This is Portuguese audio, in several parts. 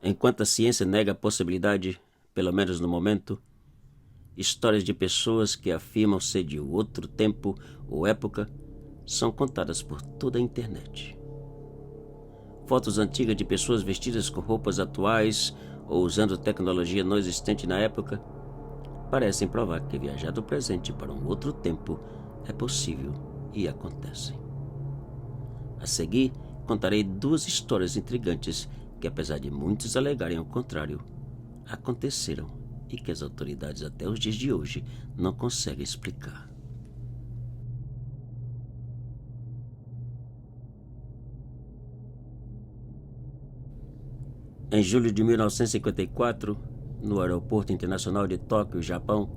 Enquanto a ciência nega a possibilidade, pelo menos no momento, histórias de pessoas que afirmam ser de outro tempo ou época são contadas por toda a internet. Fotos antigas de pessoas vestidas com roupas atuais ou usando tecnologia não existente na época parecem provar que viajar do presente para um outro tempo é possível e acontece. A seguir, contarei duas histórias intrigantes que, apesar de muitos alegarem o contrário, aconteceram e que as autoridades até os dias de hoje não conseguem explicar. Em julho de 1954, no Aeroporto Internacional de Tóquio, Japão,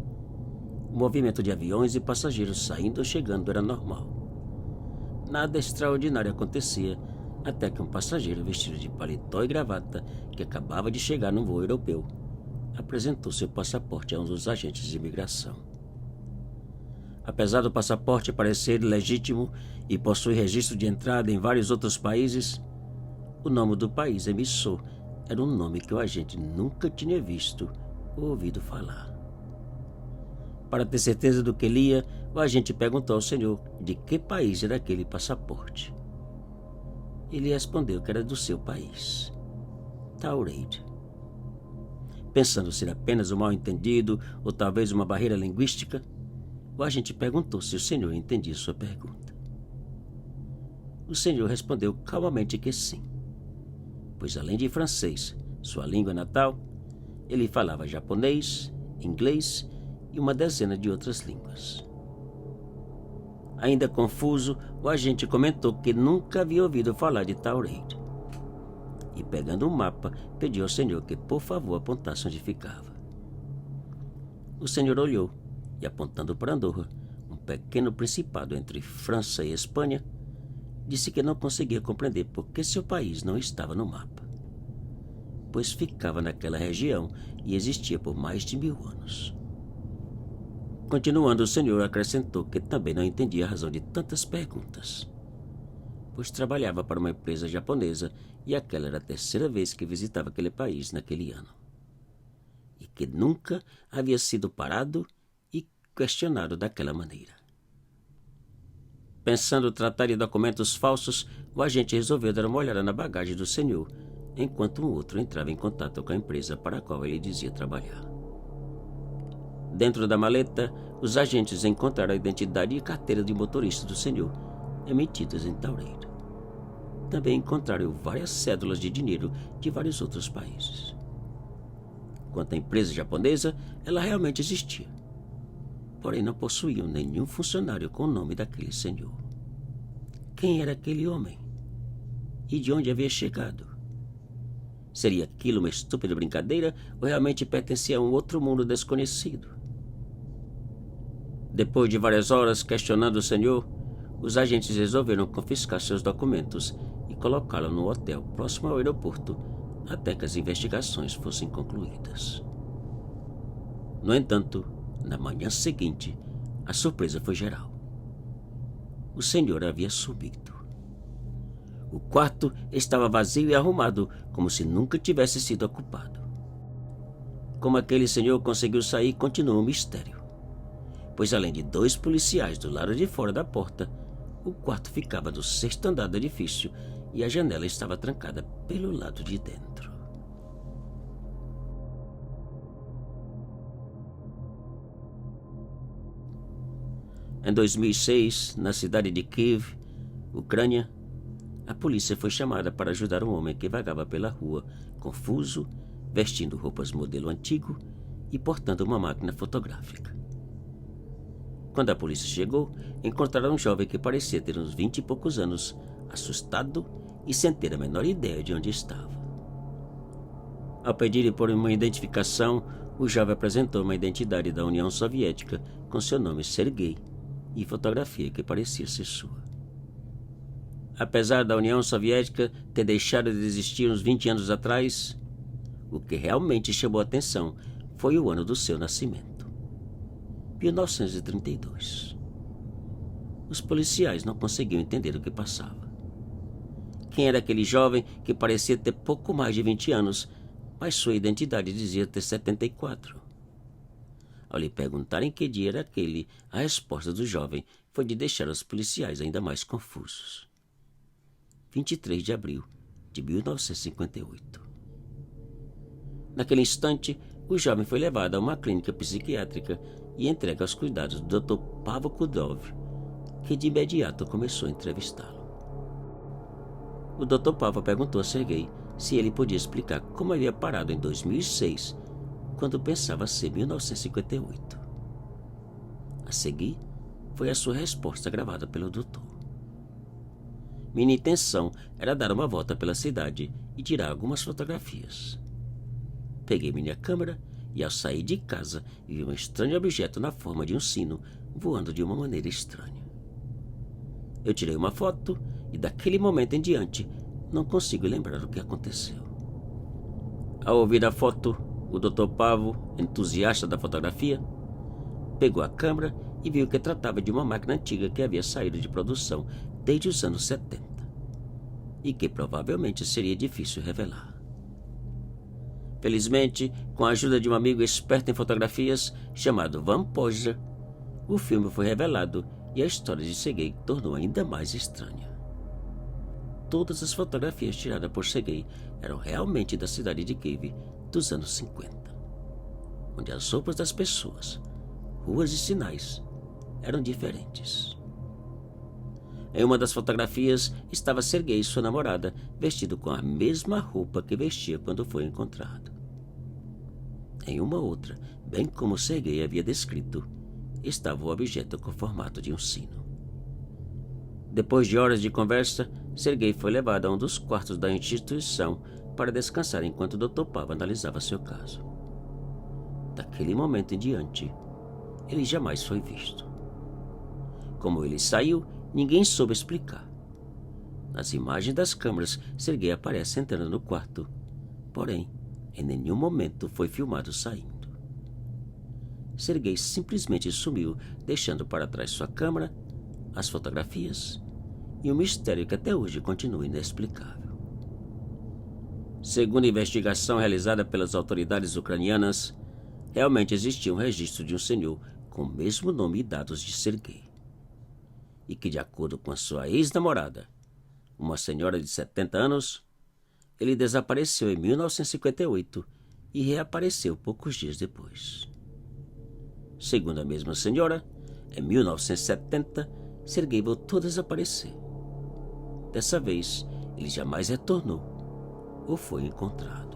o movimento de aviões e passageiros saindo ou chegando era normal. Nada extraordinário acontecia até que um passageiro vestido de paletó e gravata, que acabava de chegar num voo europeu, apresentou seu passaporte a um dos agentes de imigração. Apesar do passaporte parecer legítimo e possuir registro de entrada em vários outros países, o nome do país emissor era um nome que o agente nunca tinha visto ou ouvido falar. Para ter certeza do que lia, o agente perguntou ao senhor de que país era aquele passaporte. Ele respondeu que era do seu país, Tauride. Pensando ser apenas um mal-entendido ou talvez uma barreira linguística, o agente perguntou se o senhor entendia sua pergunta. O senhor respondeu calmamente que sim, pois além de francês, sua língua natal, ele falava japonês, inglês e uma dezena de outras línguas. Ainda confuso, o agente comentou que nunca havia ouvido falar de Tauride. E pegando um mapa, pediu ao senhor que por favor apontasse onde ficava. O senhor olhou e, apontando para Andorra, um pequeno principado entre França e Espanha, disse que não conseguia compreender por que seu país não estava no mapa, pois ficava naquela região e existia por mais de 1000 anos. Continuando, o senhor acrescentou que também não entendia a razão de tantas perguntas, pois trabalhava para uma empresa japonesa e aquela era a terceira vez que visitava aquele país naquele ano, e que nunca havia sido parado e questionado daquela maneira. Pensando tratar de documentos falsos, o agente resolveu dar uma olhada na bagagem do senhor, enquanto um outro entrava em contato com a empresa para a qual ele dizia trabalhar. Dentro da maleta, os agentes encontraram a identidade e carteira de motorista do senhor, emitidas em Tauride. Também encontraram várias cédulas de dinheiro de vários outros países. Quanto à empresa japonesa, ela realmente existia, porém não possuíam nenhum funcionário com o nome daquele senhor. Quem era aquele homem? E de onde havia chegado? Seria aquilo uma estúpida brincadeira ou realmente pertencia a um outro mundo desconhecido? Depois de várias horas questionando o senhor, os agentes resolveram confiscar seus documentos e colocá-lo no hotel próximo ao aeroporto até que as investigações fossem concluídas. No entanto, na manhã seguinte, a surpresa foi geral. O senhor havia sumido. O quarto estava vazio e arrumado, como se nunca tivesse sido ocupado. Como aquele senhor conseguiu sair continua um mistério, pois além de 2 policiais do lado de fora da porta, o quarto ficava no 6º andar do edifício e a janela estava trancada pelo lado de dentro. Em 2006, na cidade de Kiev, Ucrânia, a polícia foi chamada para ajudar um homem que vagava pela rua, confuso, vestindo roupas modelo antigo e portando uma máquina fotográfica. Quando a polícia chegou, encontraram um jovem que parecia ter uns 20 e poucos anos, assustado e sem ter a menor ideia de onde estava. Ao pedirem por uma identificação, o jovem apresentou uma identidade da União Soviética com seu nome Sergei e fotografia que parecia ser sua. Apesar da União Soviética ter deixado de existir uns 20 anos atrás, o que realmente chamou a atenção foi o ano do seu nascimento, 1932. Os policiais não conseguiam entender o que passava. Quem era aquele jovem que parecia ter pouco mais de 20 anos, mas sua identidade dizia ter 74. Ao lhe perguntarem que dia era aquele, a resposta do jovem foi de deixar os policiais ainda mais confusos. 23 de abril de 1958. Naquele instante, o jovem foi levado a uma clínica psiquiátrica e entregue aos cuidados do Dr. Pavel Kudrov, que de imediato começou a entrevistá-lo. O Dr. Pavel perguntou a Sergei se ele podia explicar como havia parado em 2006, quando pensava ser 1958. A seguir, foi a sua resposta gravada pelo doutor. Minha intenção era dar uma volta pela cidade e tirar algumas fotografias. Peguei minha câmera e, ao sair de casa, vi um estranho objeto na forma de um sino voando de uma maneira estranha. Eu tirei uma foto e, daquele momento em diante, não consigo lembrar o que aconteceu. Ao ouvir a foto, o Dr. Pavel, entusiasta da fotografia, pegou a câmera e viu que tratava de uma máquina antiga que havia saído de produção desde os anos 70 e que provavelmente seria difícil revelar. Felizmente, com a ajuda de um amigo esperto em fotografias chamado Van Posner, o filme foi revelado e a história de Sergei tornou ainda mais estranha. Todas as fotografias tiradas por Sergei eram realmente da cidade de Kiev dos anos 50, onde as roupas das pessoas, ruas e sinais eram diferentes. Em uma das fotografias estava Sergei e sua namorada vestido com a mesma roupa que vestia quando foi encontrado. Em uma outra, bem como Sergei havia descrito, estava o objeto com o formato de um sino. Depois de horas de conversa, Sergei foi levado a um dos quartos da instituição para descansar enquanto o Dr. Pavel analisava seu caso. Daquele momento em diante, ele jamais foi visto. Como ele saiu, ninguém soube explicar. Nas imagens das câmeras, Sergei aparece entrando no quarto, porém, em nenhum momento foi filmado saindo. Sergei simplesmente sumiu, deixando para trás sua câmera, as fotografias e um mistério que até hoje continua inexplicável. Segundo a investigação realizada pelas autoridades ucranianas, realmente existia um registro de um senhor com o mesmo nome e dados de Sergei, e que, de acordo com a sua ex-namorada, uma senhora de 70 anos, ele desapareceu em 1958 e reapareceu poucos dias depois. Segundo a mesma senhora, em 1970, Sergei voltou a desaparecer. Dessa vez, ele jamais retornou ou foi encontrado.